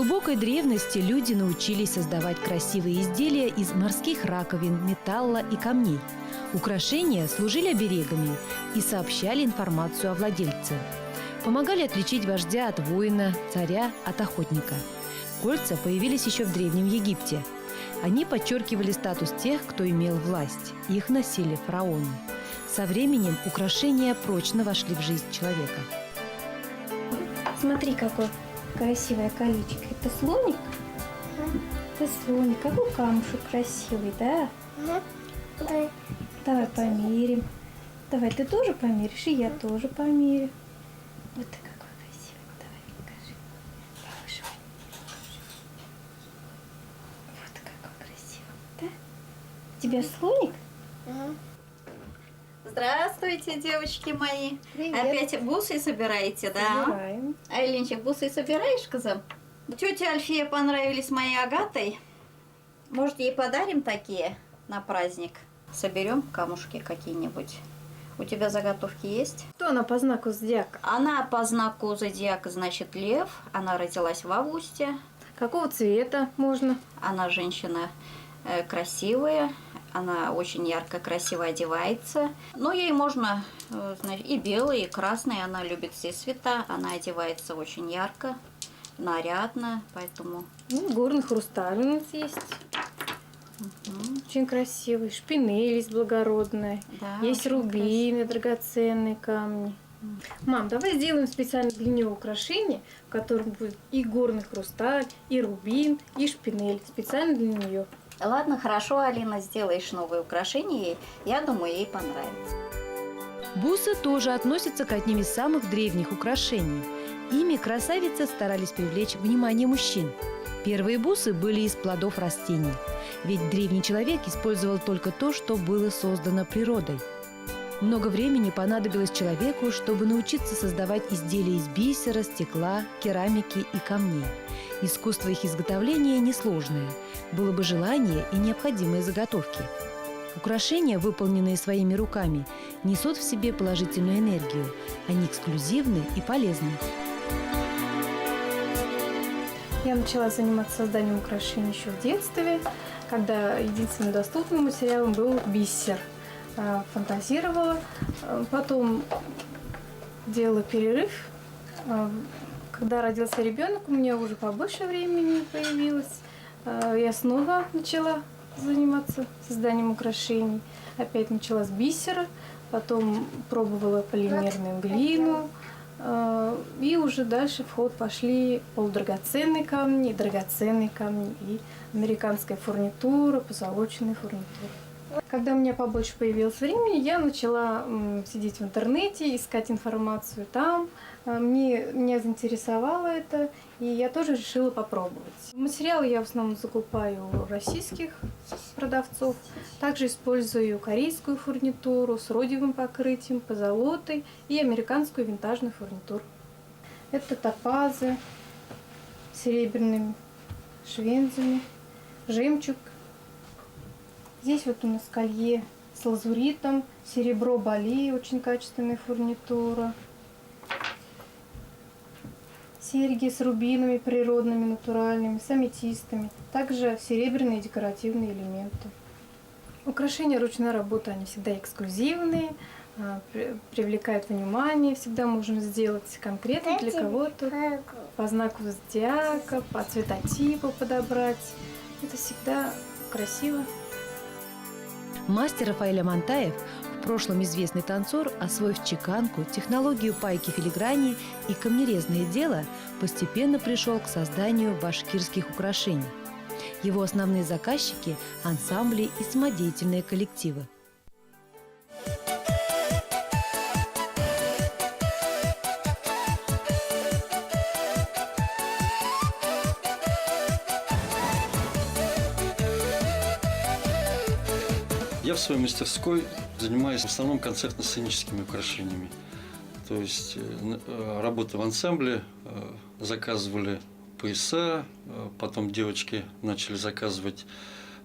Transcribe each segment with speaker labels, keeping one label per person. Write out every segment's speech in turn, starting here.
Speaker 1: глубокой древности люди научились создавать красивые изделия из морских раковин, металла и камней. Украшения служили оберегами и сообщали информацию о владельце. Помогали отличить вождя от воина, царя от охотника. Кольца появились еще в Древнем Египте. Они подчеркивали статус тех, кто имел власть. Их носили фараоны. Со временем украшения прочно вошли в жизнь человека.
Speaker 2: Смотри, какое красивое колечко. Это слоник? Это слоник. Какой камушек красивый, да?
Speaker 3: Да.
Speaker 2: Давай померим. Давай, ты тоже померишь, и я тоже померю. Вот ты какой красивый. Давай, покажи. Повыше. Вот какой красивый, да? У тебя слоник?
Speaker 3: Здравствуйте, девочки мои.
Speaker 2: Привет.
Speaker 3: Опять бусы собираете, да?
Speaker 2: Собираем.
Speaker 3: Айлинчик, бусы собираешь, коза? Тете Альфия понравились моей Агатой. Может, ей подарим такие на праздник? Соберем камушки какие-нибудь. У тебя заготовки есть?
Speaker 2: Кто она по знаку зодиака?
Speaker 3: Она по знаку зодиака, значит, лев. Она родилась в августе.
Speaker 2: Какого цвета можно?
Speaker 3: Она женщина красивая. Она очень ярко, красиво одевается. Но ей можно значит, и белый, и красный. Она любит все цвета. Она одевается очень ярко, нарядно. Поэтому...
Speaker 2: Горный хрусталь у нас есть. Очень красивый. Шпинель есть благородная.
Speaker 3: Да,
Speaker 2: есть
Speaker 3: очень
Speaker 2: рубины, драгоценные камни. Мам, давай сделаем специально для нее украшение, в котором будет и горный хрусталь, и рубин, и шпинель. Специально для нее.
Speaker 3: Ладно, хорошо, Алина, сделаешь новые украшения ей. Я думаю, ей понравится.
Speaker 1: Бусы тоже относятся к одним из самых древних украшений. Ими красавицы старались привлечь внимание мужчин. Первые бусы были из плодов растений. Ведь древний человек использовал только то, что было создано природой. Много времени понадобилось человеку, чтобы научиться создавать изделия из бисера, стекла, керамики и камней. Искусство их изготовления несложное. Было бы желание и необходимые заготовки. Украшения, выполненные своими руками, несут в себе положительную энергию. Они эксклюзивны и полезны.
Speaker 2: Я начала заниматься созданием украшений еще в детстве, когда единственным доступным материалом был бисер. Фантазировала, потом делала перерыв. Когда родился ребенок, у меня уже побольше времени появилось. Я снова начала заниматься созданием украшений. Опять начала с бисера, потом пробовала полимерную глину. И уже дальше в ход пошли полудрагоценные камни, драгоценные камни и американская фурнитура, позолоченная фурнитура. Когда у меня побольше появилось времени, я начала сидеть в интернете, искать информацию там. Меня заинтересовало это, и я тоже решила попробовать. Материалы я в основном закупаю у российских продавцов. Также использую корейскую фурнитуру с родиевым покрытием, позолотой и американскую винтажную фурнитуру. Это топазы с серебряными швензами, жемчуг. Здесь вот у нас колье с лазуритом, серебро Бали, очень качественная фурнитура. Серьги с рубинами природными, натуральными, с аметистами. Также серебряные декоративные элементы. Украшения ручной работы, они всегда эксклюзивные, привлекают внимание. Всегда можно сделать конкретно для кого-то, по знаку зодиака, по цветотипу подобрать. Это всегда красиво.
Speaker 1: Мастер Рафаэль Амантаев, в прошлом известный танцор, освоив чеканку, технологию пайки-филиграни и камнерезное дело, постепенно пришел к созданию башкирских украшений. Его основные заказчики – ансамбли и самодеятельные коллективы.
Speaker 4: Я в своей мастерской занимаюсь в основном концертно-сценическими украшениями. То есть работа в ансамбле, заказывали пояса, потом девочки начали заказывать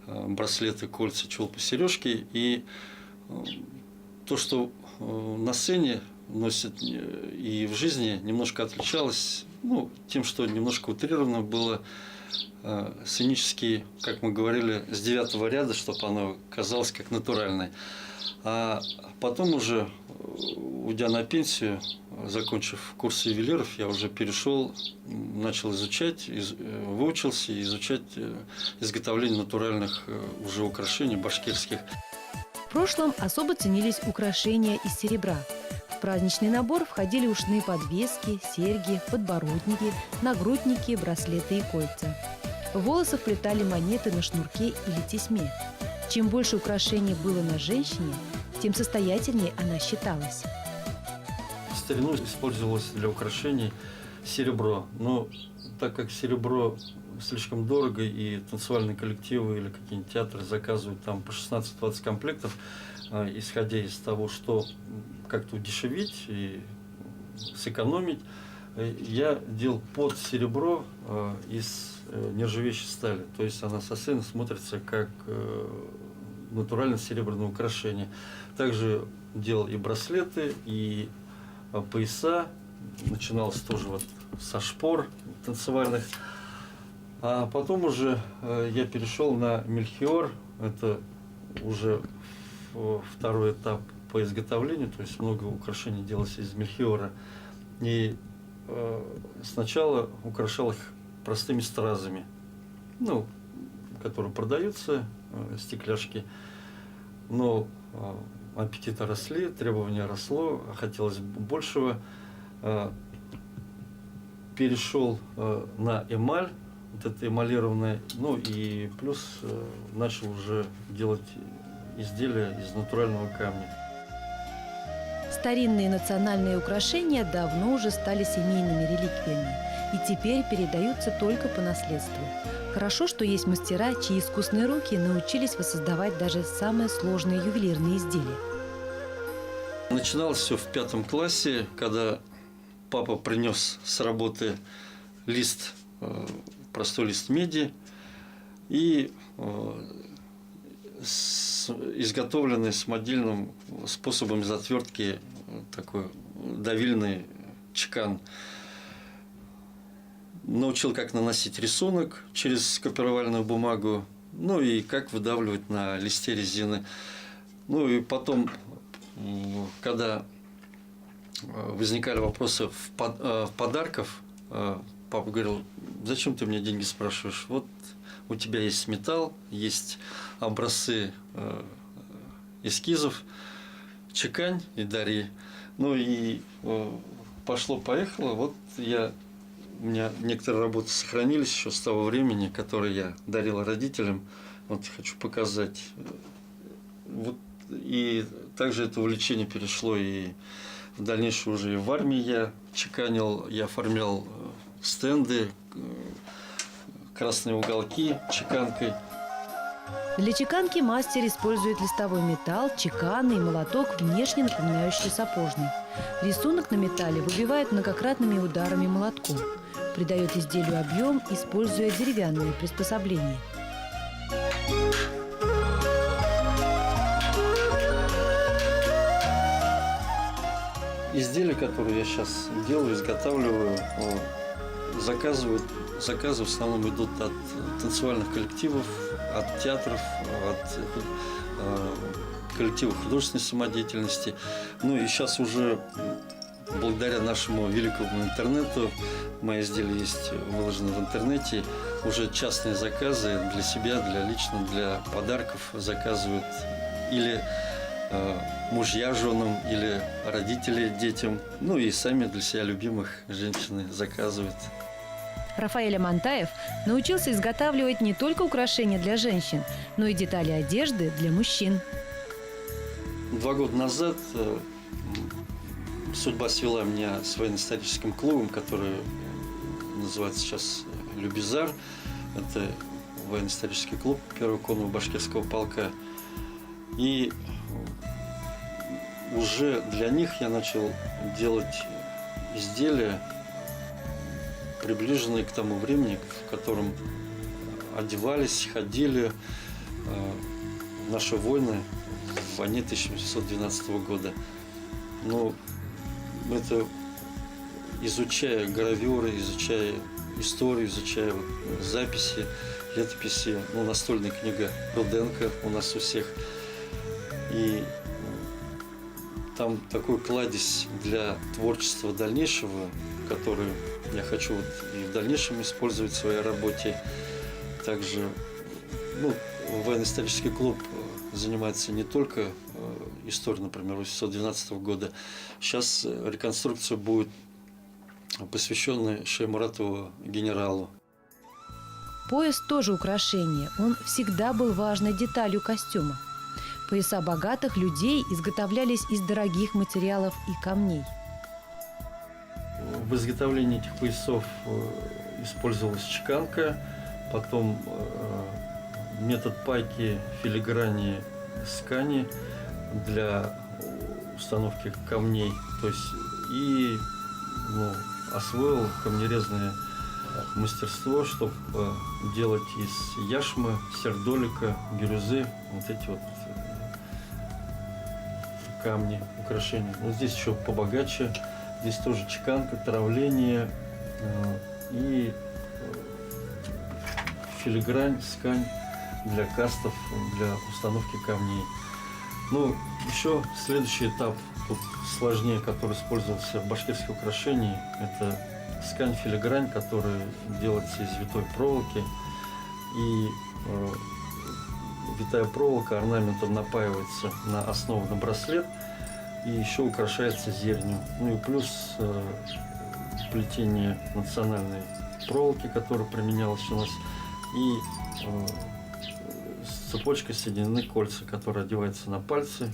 Speaker 4: браслеты, кольца, челпы, сережки. И то, что на сцене носят и в жизни, немножко отличалось Ну, тем, что немножко утрировано было, сценически, как мы говорили, с 9-го ряда, чтобы оно казалось как натуральное. А потом уже, уйдя на пенсию, закончив курс ювелиров, я уже перешел, начал изучать, выучился изучать изготовление натуральных уже украшений башкирских.
Speaker 1: В прошлом особо ценились украшения из серебра. В праздничный набор входили ушные подвески, серьги, подбородники, нагрудники, браслеты и кольца. В волосы вплетали монеты на шнурке или тесьме. Чем больше украшений было на женщине, тем состоятельнее она считалась.
Speaker 4: В старину использовалось для украшений серебро, но так как серебро слишком дорого, и танцевальные коллективы или какие-нибудь театры заказывают там по 16-20 комплектов, исходя из того, что как-то удешевить и сэкономить, я делал под серебро из нержавеющей стали. То есть она со сцены смотрится как натуральное серебряное украшение. Также делал и браслеты, и пояса. Начиналось тоже вот со шпор танцевальных. А потом уже я перешел на мельхиор. Это уже второй этап по изготовлению. То есть много украшений делалось из мельхиора. И сначала украшал их простыми стразами, ну, которые продаются, стекляшки. Но аппетиты росли, требования росло, хотелось большего. Перешел на эмаль, вот это эмалированное, ну и плюс начал уже делать изделия из натурального камня.
Speaker 1: Старинные национальные украшения давно уже стали семейными реликвиями и теперь передаются только по наследству. Хорошо, что есть мастера, чьи искусные руки научились воссоздавать даже самые сложные ювелирные изделия.
Speaker 4: Начиналось все в 5 классе, когда папа принес с работы лист, простой лист меди и изготовленный самодельным способом затвертки такой давильный чекан. Научил, как наносить рисунок через копировальную бумагу, ну и как выдавливать на листе резины. Ну и потом, когда возникали вопросы в подарках, папа говорил: зачем ты мне деньги спрашиваешь? Вот у тебя есть металл, есть образцы эскизов, чекань и дари. Ну и пошло-поехало. Вот у меня некоторые работы сохранились еще с того времени, которые я дарил родителям. Вот хочу показать. Вот, и также это увлечение перешло и в дальнейшем уже и в армии я чеканил, я оформлял стенды, красные уголки чеканкой.
Speaker 1: Для чеканки мастер использует листовой металл, чеканный и молоток, внешне напоминающий сапожный. Рисунок на металле выбивает многократными ударами молотком. Придает изделию объем, используя деревянные приспособления.
Speaker 4: Изделия, которые я сейчас делаю, изготавливаю, заказы в основном идут от танцевальных коллективов, от театров, от коллективов художественной самодеятельности. Ну и сейчас уже благодаря нашему великому интернету мои изделия есть выложены в интернете. Уже частные заказы для себя, для подарков заказывают или мужья женам, или родители детям. Ну и сами для себя любимых женщины заказывают.
Speaker 1: Рафаэль Амантаев научился изготавливать не только украшения для женщин, но и детали одежды для мужчин.
Speaker 4: 2 года назад судьба свела меня с военно-историческим клубом, который называется сейчас «Любизар». Это военно-исторический клуб 1-го конного башкирского полка. И уже для них я начал делать изделия, приближенные к тому времени, в котором одевались, ходили наши воины в войне 1812 года. Но это изучая гравюры, изучая историю, изучая вот записи, летописи, ну, настольная книга Руденко у нас у всех. И там такой кладезь для творчества дальнейшего, который я хочу вот и в дальнейшем использовать в своей работе. Также, ну, военно-исторический клуб занимается не только историей, например, 1812 года. Сейчас реконструкция будет посвященная Шаймуратову генералу.
Speaker 1: Пояс тоже украшение. Он всегда был важной деталью костюма. Пояса богатых людей изготовлялись из дорогих материалов и камней.
Speaker 4: В изготовлении этих поясов использовалась чеканка, потом метод пайки, филиграни, скани для установки камней. То есть и освоил камнерезное мастерство, чтобы делать из яшмы, сердолика, бирюзы вот эти вот камни, украшения. Вот здесь еще побогаче. Здесь тоже чеканка, травление и филигрань, скань для кастов, для установки камней. Ну, еще следующий этап, тут сложнее, который использовался в башкирских украшениях, это скань-филигрань, которая делается из витой проволоки. И витая проволока орнаментом напаивается на основу на браслет и еще украшается зернью. Ну и плюс плетение национальной проволоки, которая применялась у нас, и с цепочкой соединены кольца, которые одеваются на пальцы.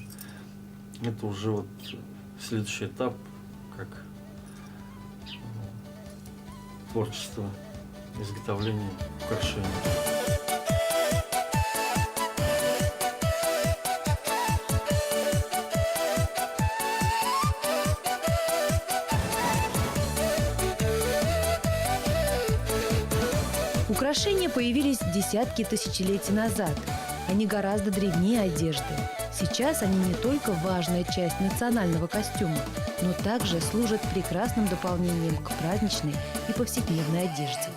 Speaker 4: Это уже вот следующий этап, как творчество, изготовление украшений.
Speaker 1: Украшения появились десятки тысячелетий назад. Они гораздо древнее одежды. Сейчас они не только важная часть национального костюма, но также служат прекрасным дополнением к праздничной и повседневной одежде.